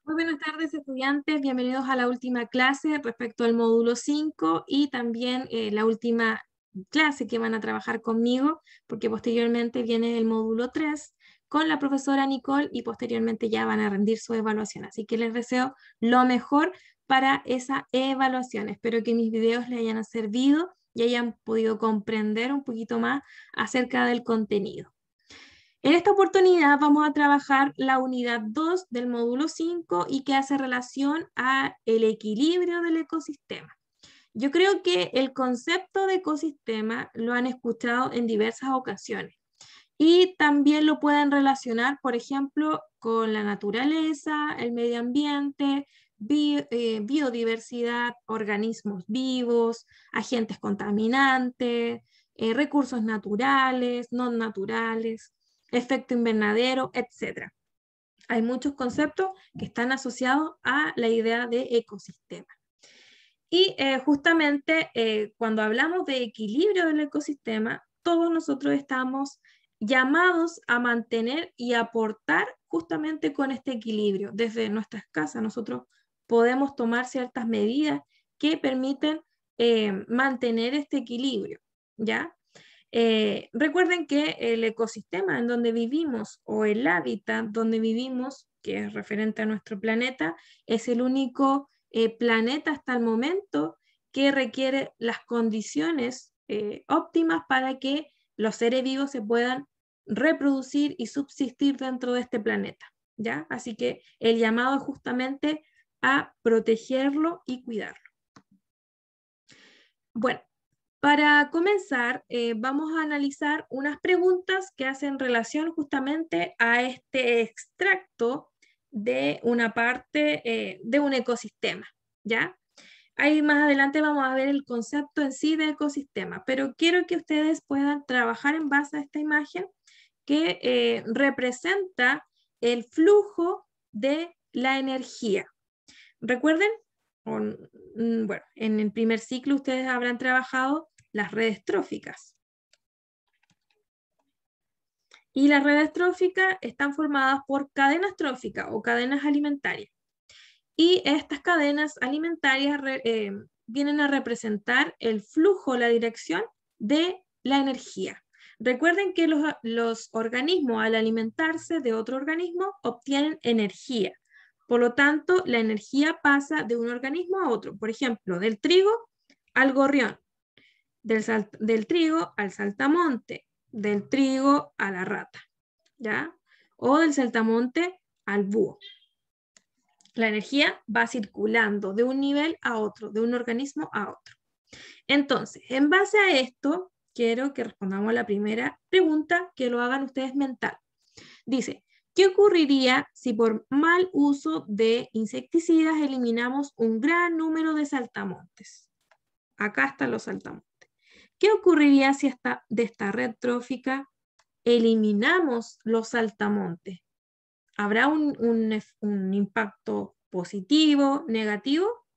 Muy buenas tardes, estudiantes. Bienvenidos a la última clase respecto al módulo 5 y también la última clase que van a trabajar conmigo, porque posteriormente viene el módulo 3 con la profesora Nicole y posteriormente ya van a rendir su evaluación. Así que les deseo lo mejor para esa evaluación. Espero que mis videos les hayan servido y hayan podido comprender un poquito más acerca del contenido. En esta oportunidad vamos a trabajar la unidad 2 del módulo 5 y que hace relación al equilibrio del ecosistema. Yo creo que el concepto de ecosistema lo han escuchado en diversas ocasiones y también lo pueden relacionar, por ejemplo, con la naturaleza, el medio ambiente, biodiversidad, organismos vivos, agentes contaminantes, recursos naturales, no naturales, efecto invernadero, etc. Hay muchos conceptos que están asociados a la idea de ecosistema. Y justamente cuando hablamos de equilibrio del ecosistema, todos nosotros estamos llamados a mantener y aportar justamente con este equilibrio. Desde nuestras casas nosotros podemos tomar ciertas medidas que permiten mantener este equilibrio, ¿ya? Recuerden que el ecosistema en donde vivimos o el hábitat donde vivimos, que es referente a nuestro planeta, es el único planeta hasta el momento que requiere las condiciones óptimas para que los seres vivos se puedan reproducir y subsistir dentro de este planeta, ¿ya? Así que el llamado es justamente a protegerlo y cuidarlo. Bueno, para comenzar, vamos a analizar unas preguntas que hacen relación justamente a este extracto de una parte de un ecosistema, ¿ya? Ahí más adelante vamos a ver el concepto en sí de ecosistema, pero quiero que ustedes puedan trabajar en base a esta imagen que representa el flujo de la energía. Recuerden, bueno, en el primer ciclo ustedes habrán trabajado las redes tróficas. Y las redes tróficas están formadas por cadenas tróficas o cadenas alimentarias. Y estas cadenas alimentarias vienen a representar el flujo, la dirección de la energía. Recuerden que los organismos al alimentarse de otro organismo obtienen energía. Por lo tanto, la energía pasa de un organismo a otro. Por ejemplo, del trigo al gorrión, del trigo al saltamonte, del trigo a la rata, ¿ya? O del saltamonte al búho. La energía va circulando de un nivel a otro, de un organismo a otro. Entonces, en base a esto, quiero que respondamos a la primera pregunta, que lo hagan ustedes mental. Dice, ¿qué ocurriría si por mal uso de insecticidas eliminamos un gran número de saltamontes? Acá están los saltamontes. ¿Qué ocurriría si de esta red trófica eliminamos los saltamontes? ¿Habrá un impacto positivo, negativo?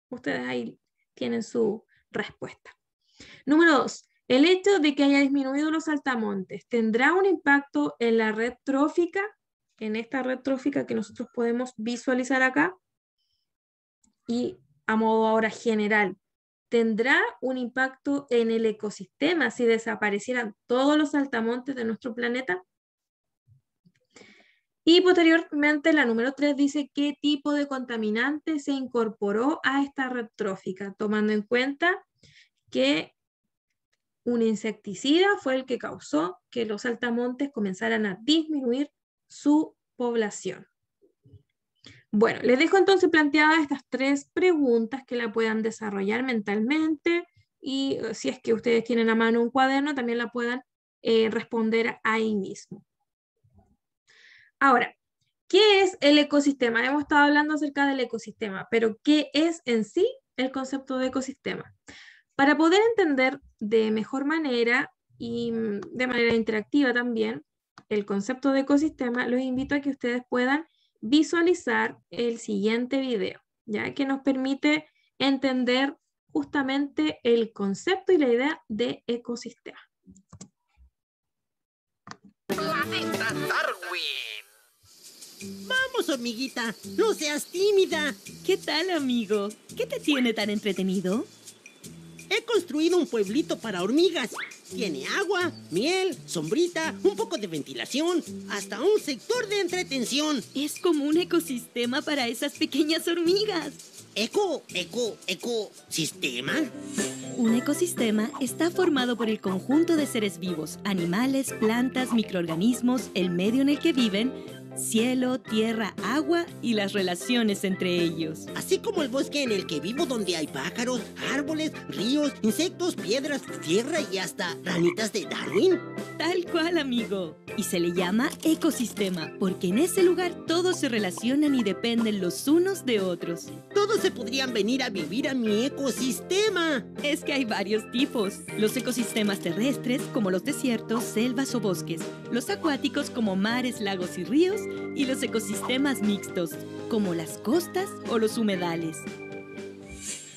Ustedes ahí tienen su respuesta. Número 2. El hecho de que haya disminuido los saltamontes, ¿tendrá un impacto en la red trófica? En esta red trófica que nosotros podemos visualizar acá. Y a modo ahora general, ¿tendrá un impacto en el ecosistema si desaparecieran todos los saltamontes de nuestro planeta? Y posteriormente, la número 3 dice qué tipo de contaminante se incorporó a esta red trófica, tomando en cuenta que un insecticida fue el que causó que los saltamontes comenzaran a disminuir su población. Bueno, les dejo entonces planteadas estas 3 preguntas que la puedan desarrollar mentalmente y si es que ustedes tienen a mano un cuaderno, también la puedan responder ahí mismo. Ahora, ¿qué es el ecosistema? Hemos estado hablando acerca del ecosistema, pero ¿qué es en sí el concepto de ecosistema? Para poder entender de mejor manera y de manera interactiva también el concepto de ecosistema, los invito a que ustedes puedan visualizar el siguiente video, ya que nos permite entender justamente el concepto y la idea de ecosistema. Planeta Darwin. Vamos, hormiguita, no seas tímida. ¿Qué tal, amigo? ¿Qué te tiene tan entretenido? He construido un pueblito para hormigas. Tiene agua, miel, sombrita, un poco de ventilación, hasta un sector de entretención. Es como un ecosistema para esas pequeñas hormigas. ¿Sistema? Un ecosistema está formado por el conjunto de seres vivos, animales, plantas, microorganismos, el medio en el que viven, cielo, tierra, agua y las relaciones entre ellos. Así como el bosque en el que vivo, donde hay pájaros, árboles, ríos, insectos, piedras, tierra y hasta ranitas de Darwin. Tal cual, amigo. Y se le llama ecosistema, porque en ese lugar todos se relacionan y dependen los unos de otros. Todos se podrían venir a vivir a mi ecosistema. Es que hay varios tipos. Los ecosistemas terrestres, como los desiertos, selvas o bosques. Los acuáticos, como mares, lagos y ríos. Y los ecosistemas mixtos, como las costas o los humedales.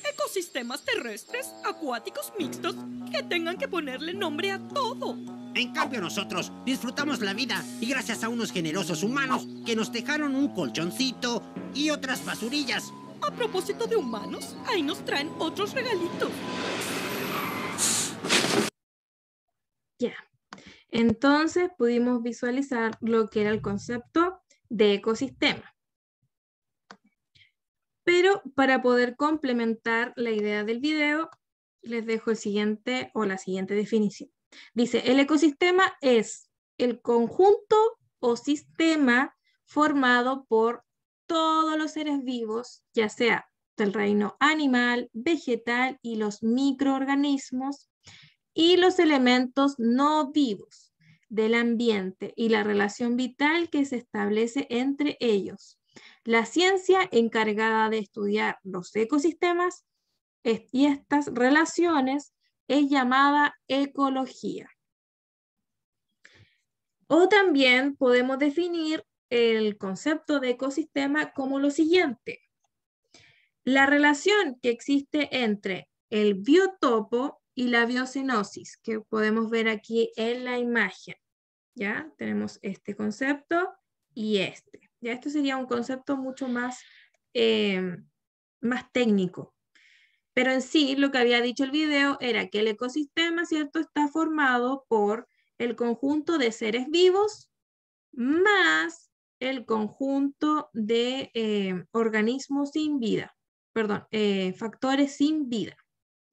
Ecosistemas terrestres, acuáticos mixtos, que tengan que ponerle nombre a todo. En cambio nosotros disfrutamos la vida y gracias a unos generosos humanos que nos dejaron un colchoncito y otras basurillas. A propósito de humanos, ahí nos traen otros regalitos. Ya. Entonces pudimos visualizar lo que era el concepto de ecosistema. Pero para poder complementar la idea del video, les dejo el siguiente o la siguiente definición. Dice, el ecosistema es el conjunto o sistema formado por todos los seres vivos, ya sea del reino animal, vegetal y los microorganismos, y los elementos no vivos del ambiente y la relación vital que se establece entre ellos. La ciencia encargada de estudiar los ecosistemas y estas relaciones es llamada ecología. O también podemos definir el concepto de ecosistema como lo siguiente. La relación que existe entre el biotopo y la biocenosis, que podemos ver aquí en la imagen. ¿Ya? Tenemos este concepto y este. Ya esto sería un concepto mucho más, más técnico. Pero en sí, lo que había dicho el video era que el ecosistema, ¿cierto?, está formado por el conjunto de seres vivos más el conjunto de organismos sin vida. Perdón, factores sin vida.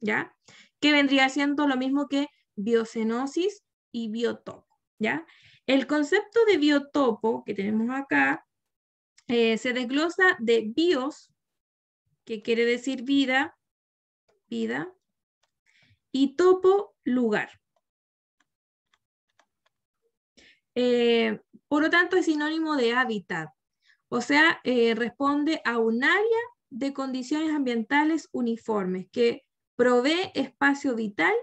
¿Ya? Que vendría siendo lo mismo que biocenosis y biotopo, ¿ya? El concepto de biotopo que tenemos acá se desglosa de bios, que quiere decir vida, y topo, lugar. Por lo tanto, es sinónimo de hábitat, o sea, responde a un área de condiciones ambientales uniformes que provee espacio vital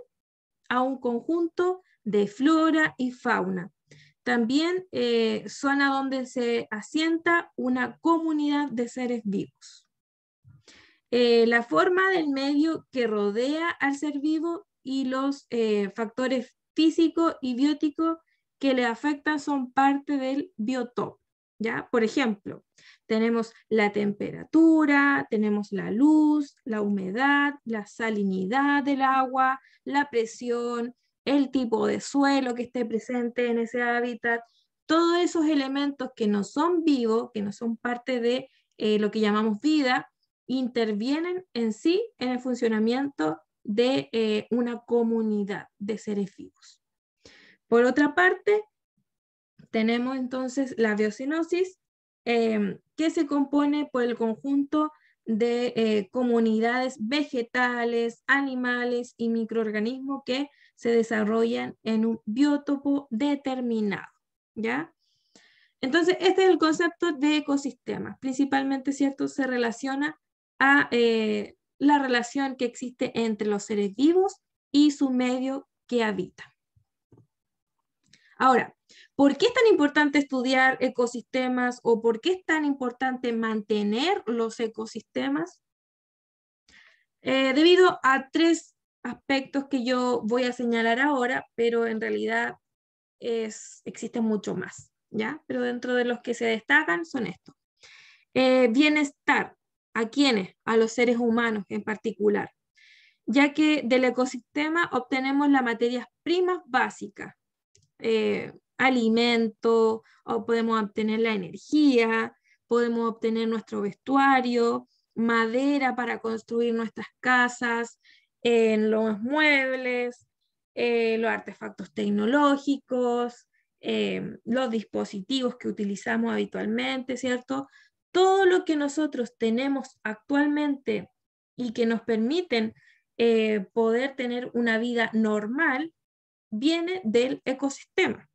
a un conjunto de flora y fauna. También zona donde se asienta una comunidad de seres vivos. La forma del medio que rodea al ser vivo y los factores físicos y bióticos que le afectan son parte del biotopo. ¿Ya? Por ejemplo, tenemos la temperatura, tenemos la luz, la humedad, la salinidad del agua, la presión, el tipo de suelo que esté presente en ese hábitat, todos esos elementos que no son vivos, que no son parte de lo que llamamos vida, intervienen en sí en el funcionamiento de una comunidad de seres vivos. Por otra parte, tenemos entonces la biocenosis, que se compone por el conjunto de comunidades vegetales, animales y microorganismos que se desarrollan en un biótopo determinado, ¿ya? Entonces, este es el concepto de ecosistema. Principalmente, ¿cierto?, se relaciona a la relación que existe entre los seres vivos y su medio que habita. Ahora, ¿por qué es tan importante estudiar ecosistemas o por qué es tan importante mantener los ecosistemas? Debido a tres aspectos que yo voy a señalar ahora, pero en realidad existen mucho más. ¿ya? Pero dentro de los que se destacan son estos. Bienestar, ¿a quiénes? A los seres humanos en particular, ya que del ecosistema obtenemos las materias primas básicas, alimento, o podemos obtener la energía, podemos obtener nuestro vestuario, madera para construir nuestras casas, los muebles, los artefactos tecnológicos, los dispositivos que utilizamos habitualmente, ¿cierto? Todo lo que nosotros tenemos actualmente y que nos permiten poder tener una vida normal viene del ecosistema.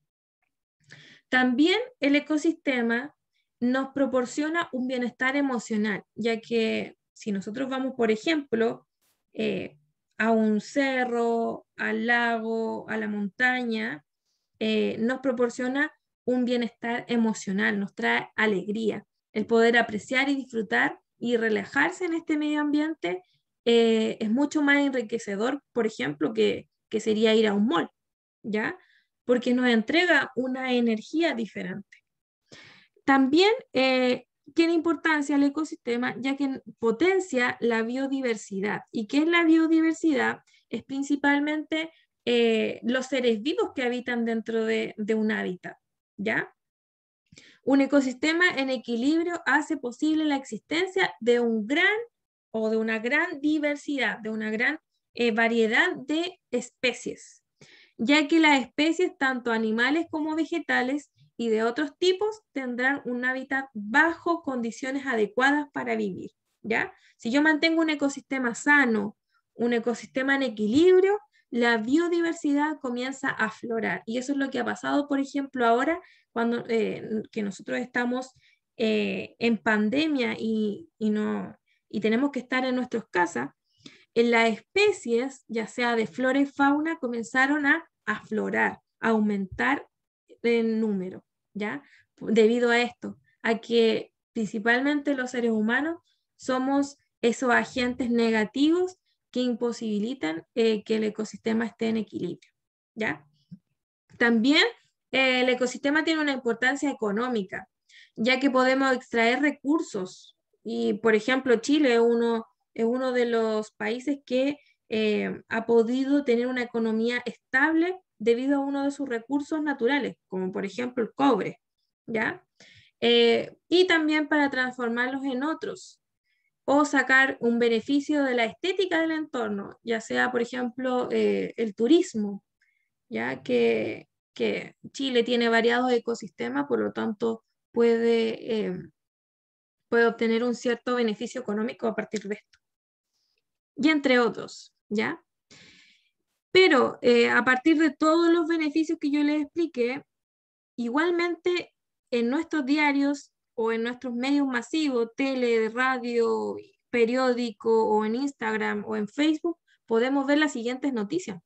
También el ecosistema nos proporciona un bienestar emocional, ya que si nosotros vamos, por ejemplo, a un cerro, al lago, a la montaña, nos proporciona un bienestar emocional, nos trae alegría. El poder apreciar y disfrutar y relajarse en este medio ambiente es mucho más enriquecedor, por ejemplo, que sería ir a un mall, ¿ya? Porque nos entrega una energía diferente. También tiene importancia el ecosistema, ya que potencia la biodiversidad. ¿Y qué es la biodiversidad? Es principalmente los seres vivos que habitan dentro de un hábitat, ¿ya? Un ecosistema en equilibrio hace posible la existencia de un gran o de una gran diversidad, de una gran variedad de especies, ya que las especies, tanto animales como vegetales y de otros tipos, tendrán un hábitat bajo condiciones adecuadas para vivir, ¿ya? Si yo mantengo un ecosistema sano, un ecosistema en equilibrio, la biodiversidad comienza a aflorar. Y eso es lo que ha pasado, por ejemplo, ahora cuando que nosotros estamos en pandemia y tenemos que estar en nuestras casas. En las especies, ya sea de flora y fauna, comenzaron a aflorar, a aumentar en número, ¿ya? Debido a esto, a que principalmente los seres humanos somos esos agentes negativos que imposibilitan que el ecosistema esté en equilibrio, ¿ya? También el ecosistema tiene una importancia económica, ya que podemos extraer recursos y, por ejemplo, Chile es uno de los países que ha podido tener una economía estable debido a uno de sus recursos naturales, como por ejemplo el cobre, ¿ya? Y también para transformarlos en otros o sacar un beneficio de la estética del entorno, ya sea, por ejemplo, el turismo, ¿ya? Que Chile tiene variados ecosistemas, por lo tanto puede obtener un cierto beneficio económico a partir de esto. Y entre otros, ¿ya? Pero a partir de todos los beneficios que yo les expliqué, igualmente en nuestros diarios o en nuestros medios masivos, tele, radio, periódico o en Instagram o en Facebook, podemos ver las siguientes noticias.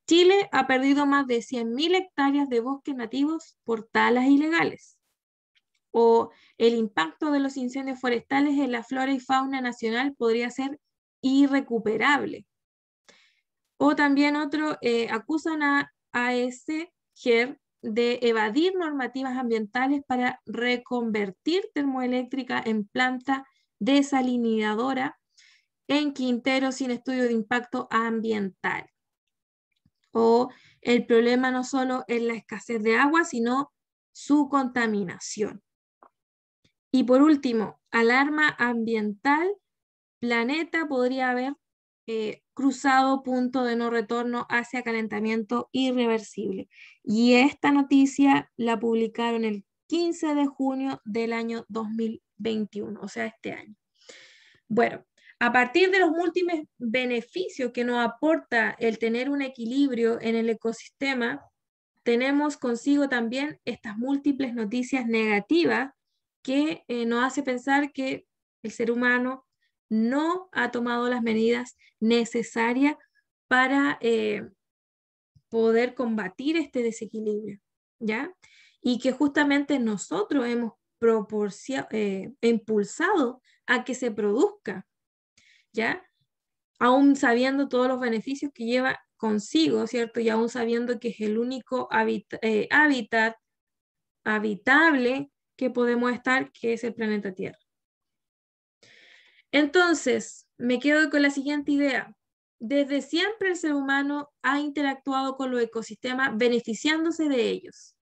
Chile ha perdido más de 100.000 hectáreas de bosques nativos por talas ilegales. O el impacto de los incendios forestales en la flora y fauna nacional podría ser irrecuperable. O también otro, acusan a ASGER de evadir normativas ambientales para reconvertir termoeléctrica en planta desalinizadora en Quintero sin estudio de impacto ambiental. O el problema no solo es la escasez de agua, sino su contaminación. Y por último, alarma ambiental, planeta podría haber cruzado punto de no retorno hacia calentamiento irreversible. Y esta noticia la publicaron el 15 de junio del año 2021, o sea, este año. Bueno, a partir de los múltiples beneficios que nos aporta el tener un equilibrio en el ecosistema, tenemos consigo también estas múltiples noticias negativas que nos hace pensar que el ser humano no ha tomado las medidas necesarias para poder combatir este desequilibrio, ¿ya? Y que justamente nosotros hemos impulsado a que se produzca, ¿ya? Aún sabiendo todos los beneficios que lleva consigo, ¿cierto? Y aún sabiendo que es el único hábitat habitable que podemos estar, que es el planeta Tierra. Entonces, me quedo con la siguiente idea. Desde siempre el ser humano ha interactuado con los ecosistemas beneficiándose de ellos,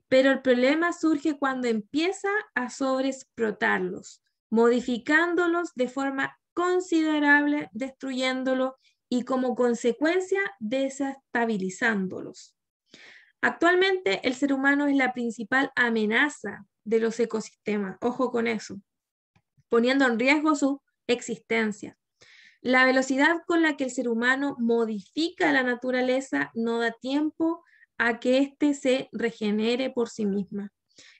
pero el problema surge cuando empieza a sobreexplotarlos, modificándolos de forma considerable, destruyéndolos y como consecuencia desestabilizándolos. Actualmente el ser humano es la principal amenaza de los ecosistemas, ojo con eso, poniendo en riesgo su existencia. La velocidad con la que el ser humano modifica la naturaleza no da tiempo a que éste se regenere por sí misma.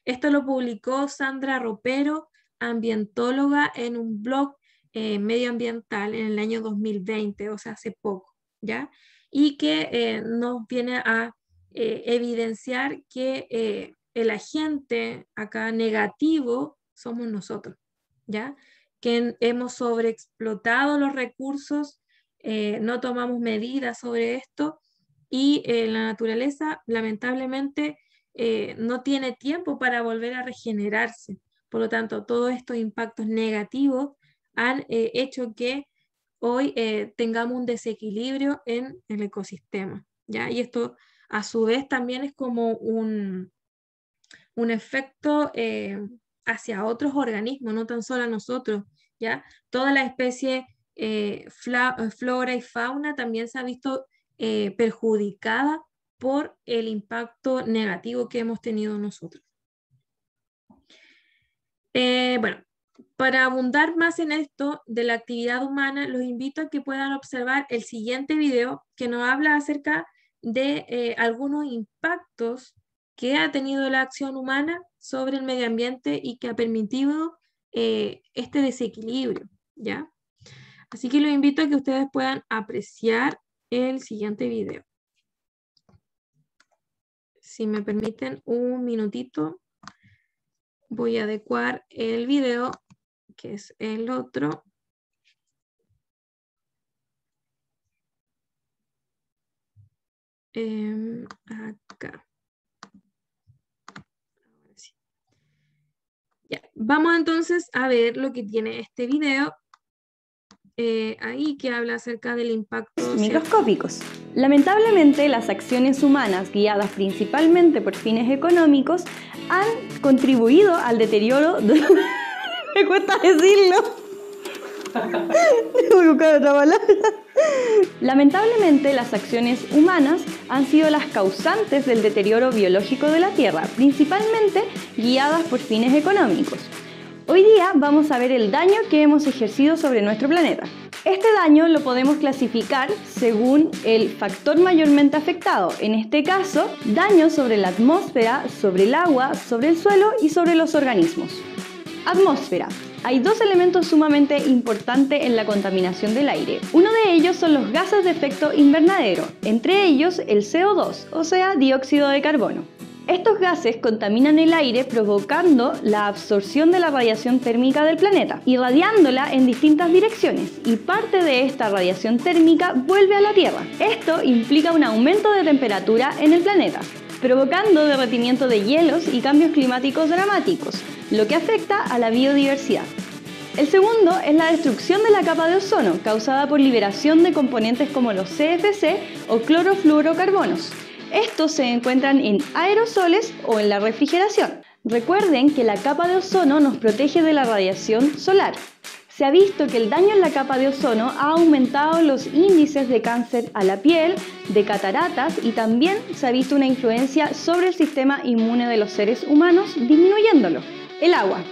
Esto lo publicó Sandra Ropero, ambientóloga, en un blog medioambiental en el año 2020, o sea, hace poco, ¿ya? Y que nos viene a evidenciar que el agente acá negativo somos nosotros, ¿ya? Que hemos sobreexplotado los recursos, no tomamos medidas sobre esto y la naturaleza lamentablemente no tiene tiempo para volver a regenerarse. Por lo tanto, todos estos impactos negativos han hecho que hoy tengamos un desequilibrio en el ecosistema, ¿ya? Y esto a su vez también es como un efecto hacia otros organismos, no tan solo a nosotros, ¿ya? Toda la especie flora y fauna también se ha visto perjudicada por el impacto negativo que hemos tenido nosotros. Bueno, para abundar más en esto de la actividad humana, los invito a que puedan observar el siguiente video que nos habla acerca de algunos impactos que ha tenido la acción humana sobre el medio ambiente y que ha permitido este desequilibrio, ¿ya? Así que los invito a que ustedes puedan apreciar el siguiente video. Si me permiten un minutito, voy a adecuar el video, que es el otro. Acá. Ya. Vamos entonces a ver lo que tiene este video ahí, que habla acerca del impacto microscópicos. Lamentablemente, las acciones humanas, guiadas principalmente por fines económicos, han contribuido al deterioro de... Me cuesta decirlo. Voy a buscar otra palabra. Lamentablemente, las acciones humanas han sido las causantes del deterioro biológico de la Tierra, principalmente guiadas por fines económicos. Hoy día vamos a ver el daño que hemos ejercido sobre nuestro planeta. Este daño lo podemos clasificar según el factor mayormente afectado, en este caso, daño sobre la atmósfera, sobre el agua, sobre el suelo y sobre los organismos. Atmósfera. Hay dos elementos sumamente importantes en la contaminación del aire. Uno de ellos son los gases de efecto invernadero, entre ellos el CO2, o sea, dióxido de carbono. Estos gases contaminan el aire provocando la absorción de la radiación térmica del planeta, irradiándola en distintas direcciones, y parte de esta radiación térmica vuelve a la Tierra. Esto implica un aumento de temperatura en el planeta, provocando derretimiento de hielos y cambios climáticos dramáticos, lo que afecta a la biodiversidad. El segundo es la destrucción de la capa de ozono, causada por liberación de componentes como los CFC o clorofluorocarbonos. Estos se encuentran en aerosoles o en la refrigeración. Recuerden que la capa de ozono nos protege de la radiación solar. Se ha visto que el daño en la capa de ozono ha aumentado los índices de cáncer a la piel, de cataratas, y también se ha visto una influencia sobre el sistema inmune de los seres humanos, disminuyéndolo. El agua.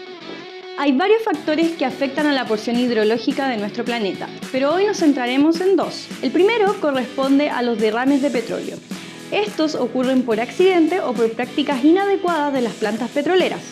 Hay varios factores que afectan a la porción hidrológica de nuestro planeta, pero hoy nos centraremos en dos. El primero corresponde a los derrames de petróleo. Estos ocurren por accidente o por prácticas inadecuadas de las plantas petroleras.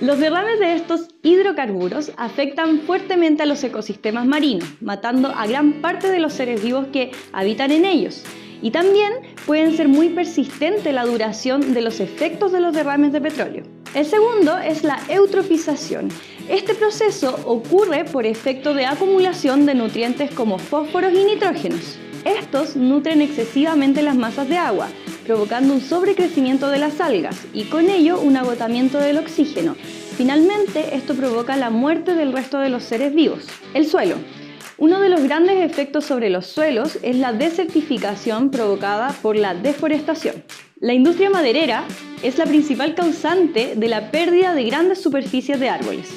Los derrames de estos hidrocarburos afectan fuertemente a los ecosistemas marinos, matando a gran parte de los seres vivos que habitan en ellos. Y también pueden ser muy persistente la duración de los efectos de los derrames de petróleo. El segundo es la eutrofización. Este proceso ocurre por efecto de acumulación de nutrientes como fósforos y nitrógenos. Estos nutren excesivamente las masas de agua, provocando un sobrecrecimiento de las algas y con ello un agotamiento del oxígeno. Finalmente, esto provoca la muerte del resto de los seres vivos. El suelo. Uno de los grandes efectos sobre los suelos es la desertificación provocada por la deforestación. La industria maderera es la principal causante de la pérdida de grandes superficies de árboles,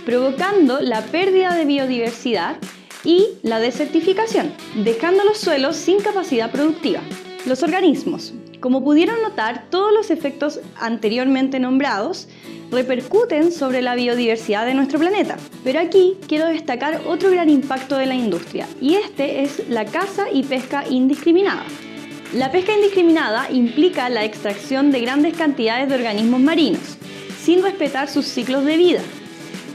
provocando la pérdida de biodiversidad y la desertificación, dejando los suelos sin capacidad productiva. Los organismos. Como pudieron notar, todos los efectos anteriormente nombrados repercuten sobre la biodiversidad de nuestro planeta. Pero aquí quiero destacar otro gran impacto de la industria, y este es la caza y pesca indiscriminada. La pesca indiscriminada implica la extracción de grandes cantidades de organismos marinos, sin respetar sus ciclos de vida.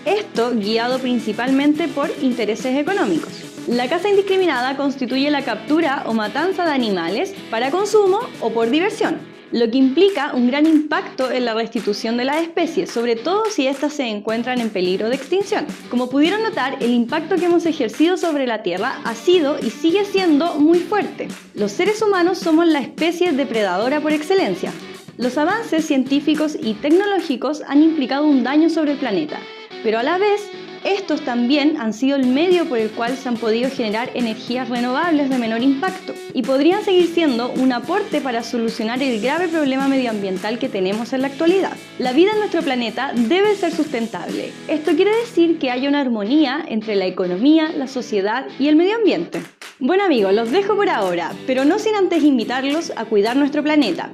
Esto guiado principalmente por intereses económicos. La caza indiscriminada constituye la captura o matanza de animales para consumo o por diversión, lo que implica un gran impacto en la restitución de las especies, sobre todo si éstas se encuentran en peligro de extinción. Como pudieron notar, el impacto que hemos ejercido sobre la Tierra ha sido y sigue siendo muy fuerte. Los seres humanos somos la especie depredadora por excelencia. Los avances científicos y tecnológicos han implicado un daño sobre el planeta, pero a la vez, estos también han sido el medio por el cual se han podido generar energías renovables de menor impacto y podrían seguir siendo un aporte para solucionar el grave problema medioambiental que tenemos en la actualidad. La vida en nuestro planeta debe ser sustentable. Esto quiere decir que haya una armonía entre la economía, la sociedad y el medio ambiente. Bueno amigos, los dejo por ahora, pero no sin antes invitarlos a cuidar nuestro planeta.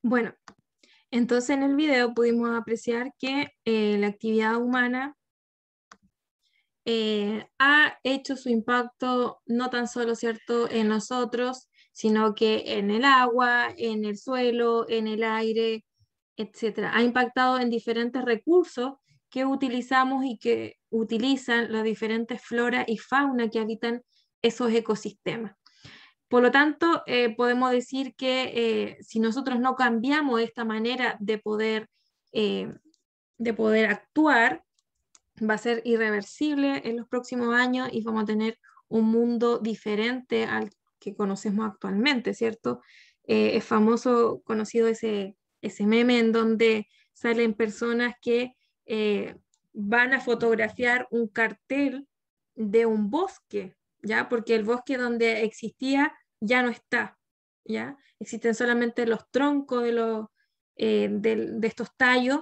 Bueno, entonces en el video pudimos apreciar que la actividad humana ha hecho su impacto no tan solo, ¿cierto?, en nosotros, sino que en el agua, en el suelo, en el aire, etc. Ha impactado en diferentes recursos que utilizamos y que utilizan las diferentes flora y fauna que habitan esos ecosistemas. Por lo tanto, podemos decir que si nosotros no cambiamos esta manera de poder actuar, va a ser irreversible en los próximos años y vamos a tener un mundo diferente al que conocemos actualmente, ¿cierto? Es famoso, conocido ese meme en donde salen personas que van a fotografiar un cartel de un bosque, ¿ya? Porque el bosque donde existía ya no está, ¿ya? Existen solamente los troncos de estos tallos.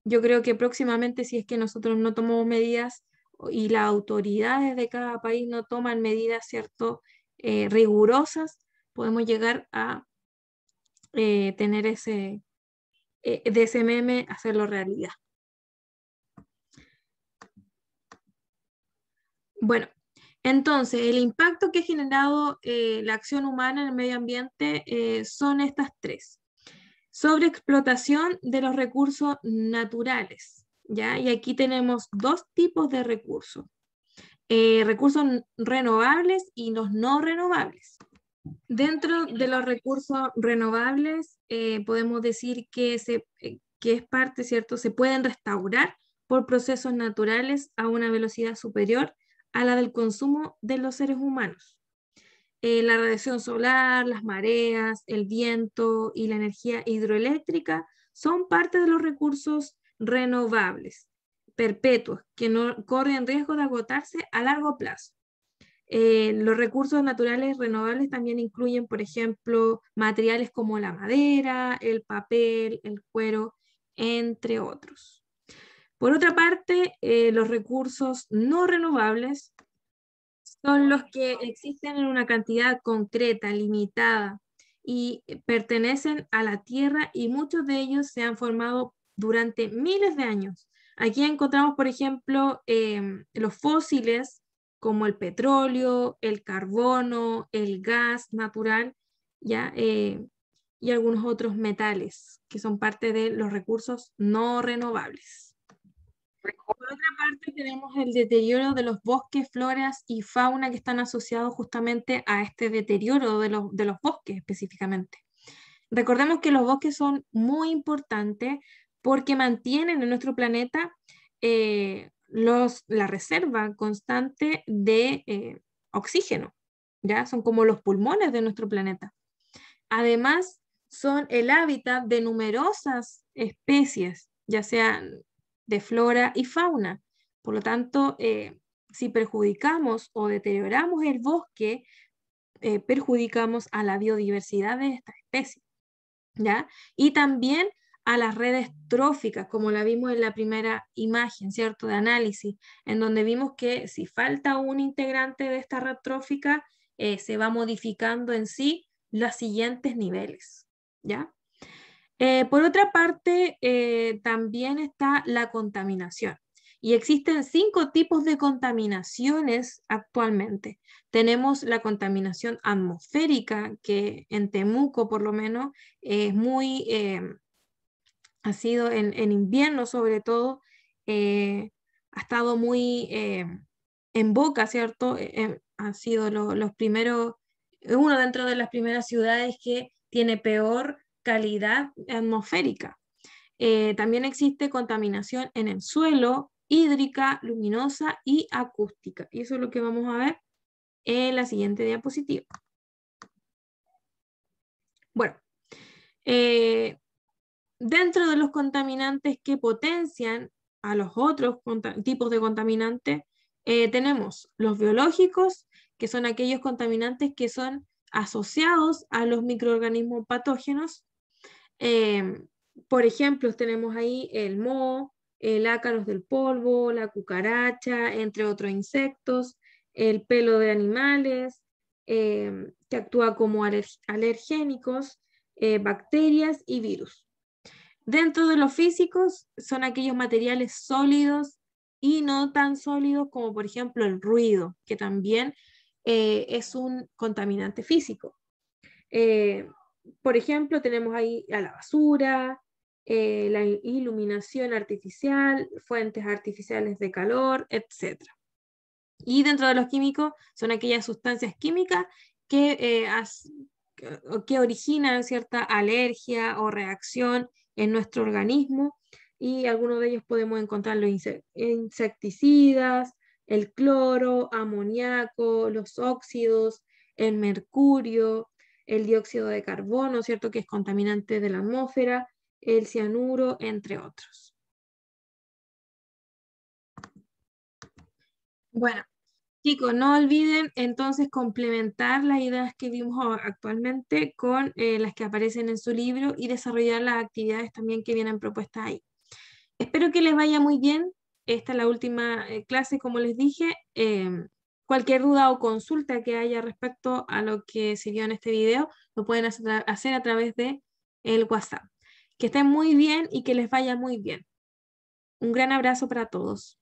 Yo creo que próximamente, si es que nosotros no tomamos medidas y las autoridades de cada país no toman medidas, ¿cierto?, rigurosas, podemos llegar a tener de ese meme, hacerlo realidad. Bueno, entonces, el impacto que ha generado la acción humana en el medio ambiente son estas tres. Sobreexplotación de los recursos naturales, ¿ya? Y aquí tenemos dos tipos de recursos. Recursos renovables y los no renovables. Dentro de los recursos renovables, podemos decir que es parte, ¿cierto? Se pueden restaurar por procesos naturales a una velocidad superior a la del consumo de los seres humanos. La radiación solar, las mareas, el viento y la energía hidroeléctrica son parte de los recursos renovables, perpetuos, que no corren riesgo de agotarse a largo plazo. Los recursos naturales renovables también incluyen, por ejemplo, materiales como la madera, el papel, el cuero, entre otros. Por otra parte, los recursos no renovables son los que existen en una cantidad concreta, limitada, y pertenecen a la Tierra, y muchos de ellos se han formado durante miles de años. Aquí encontramos, por ejemplo, los fósiles, como el petróleo, el carbono, el gas natural, ¿ya? Y algunos otros metales, que son parte de los recursos no renovables. Por otra parte, tenemos el deterioro de los bosques, floras y fauna que están asociados justamente a este deterioro de los bosques específicamente. Recordemos que los bosques son muy importantes porque mantienen en nuestro planeta la reserva constante de oxígeno, ¿ya? Son como los pulmones de nuestro planeta. Además, son el hábitat de numerosas especies, ya sean de flora y fauna. Por lo tanto, si perjudicamos o deterioramos el bosque, perjudicamos a la biodiversidad de esta especie, ¿ya? Y también a las redes tróficas, como la vimos en la primera imagen, ¿cierto? De análisis, en donde vimos que si falta un integrante de esta red trófica, se va modificando en sí los siguientes niveles, ¿ya? Por otra parte, también está la contaminación. Y existen 5 tipos de contaminaciones actualmente. Tenemos la contaminación atmosférica, que en Temuco por lo menos es muy, ha sido en invierno sobre todo, ha estado muy en boca, ¿cierto? Han sido los primeros, uno dentro de las primeras ciudades que tiene peor calidad atmosférica. También existe contaminación en el suelo, hídrica, luminosa y acústica. Y eso es lo que vamos a ver en la siguiente diapositiva. Bueno, dentro de los contaminantes que potencian a los otros tipos de contaminantes, tenemos los biológicos, que son aquellos contaminantes que son asociados a los microorganismos patógenos. Por ejemplo, tenemos ahí el moho, el ácaros del polvo, la cucaracha, entre otros insectos, el pelo de animales, que actúa como alergénicos, bacterias y virus. Dentro de los físicos son aquellos materiales sólidos y no tan sólidos como por ejemplo el ruido, que también es un contaminante físico. Por ejemplo, tenemos ahí a la basura, la iluminación artificial, fuentes artificiales de calor, etc. Y dentro de los químicos son aquellas sustancias químicas que originan cierta alergia o reacción en nuestro organismo, y algunos de ellos podemos encontrar los insecticidas, el cloro, amoníaco, los óxidos, el mercurio, el dióxido de carbono, ¿cierto? Que es contaminante de la atmósfera, el cianuro, entre otros. Bueno, chicos, no olviden entonces complementar las ideas que vimos actualmente con las que aparecen en su libro y desarrollar las actividades también que vienen propuestas ahí. Espero que les vaya muy bien. Esta es la última clase, como les dije. Cualquier duda o consulta que haya respecto a lo que se vio en este video, lo pueden hacer a través de el WhatsApp. Que estén muy bien y que les vaya muy bien. Un gran abrazo para todos.